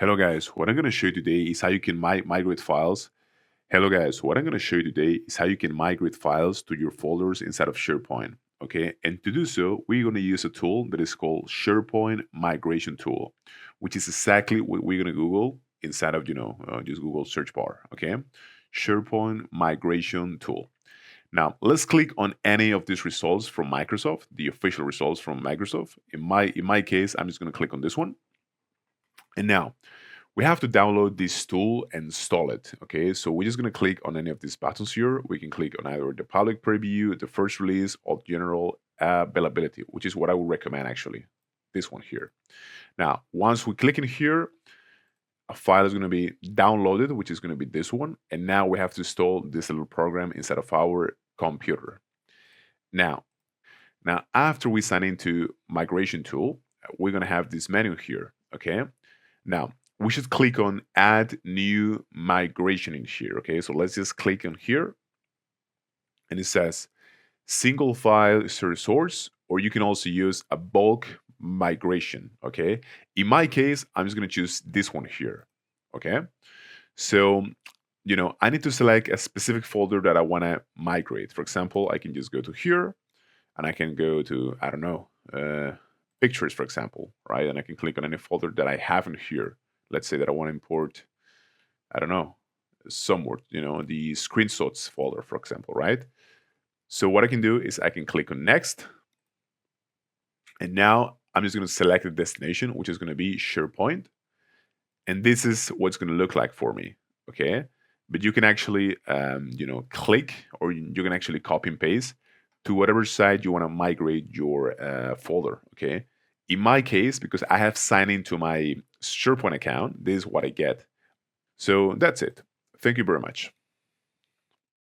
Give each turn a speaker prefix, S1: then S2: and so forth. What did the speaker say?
S1: Hello guys, what I'm going to show you today is how you can migrate files. Hello guys, what I'm going to show you today is how you can migrate files to your folders inside of SharePoint. Okay, and to do so, we're going to use a tool that is called SharePoint Migration Tool, which is exactly what we're going to Google inside of just Google search bar. Okay, SharePoint Migration Tool. Now let's click on any of these results from Microsoft, the official results from Microsoft. In my case, I'm just going to click on this one, and now we have to download this tool and install it. Okay, so we're just going to click on any of these buttons here. We can click on either the public preview, the first release, or general availability, which is what I would recommend actually, this one here. Now once we click in here, a file is going to be downloaded, which is going to be this one, and now we have to install this little program inside of our computer. Now after we sign into migration tool, we're going to have this menu here. Okay, now we should click on add new migration in here. Okay, so let's just click on here, and it says single file is a resource, or you can also use a bulk migration. Okay, in my case, I'm just going to choose this one here. Okay, so I need to select a specific folder that I want to migrate. For example, I can just go to here, and I can go to, I don't know, pictures, for example, right? And I can click on any folder that I have in here. Let's say that I want to import, I don't know, somewhere, the screenshots folder, for example, right? So what I can do is I can click on next. And now I'm just going to select the destination, which is going to be SharePoint. And this is what's going to look like for me. Okay. But you can actually, click, or you can actually copy and paste to whatever site you want to migrate your folder. Okay. In my case, because I have signed into my SharePoint account, this is what I get. So that's it. Thank you very much.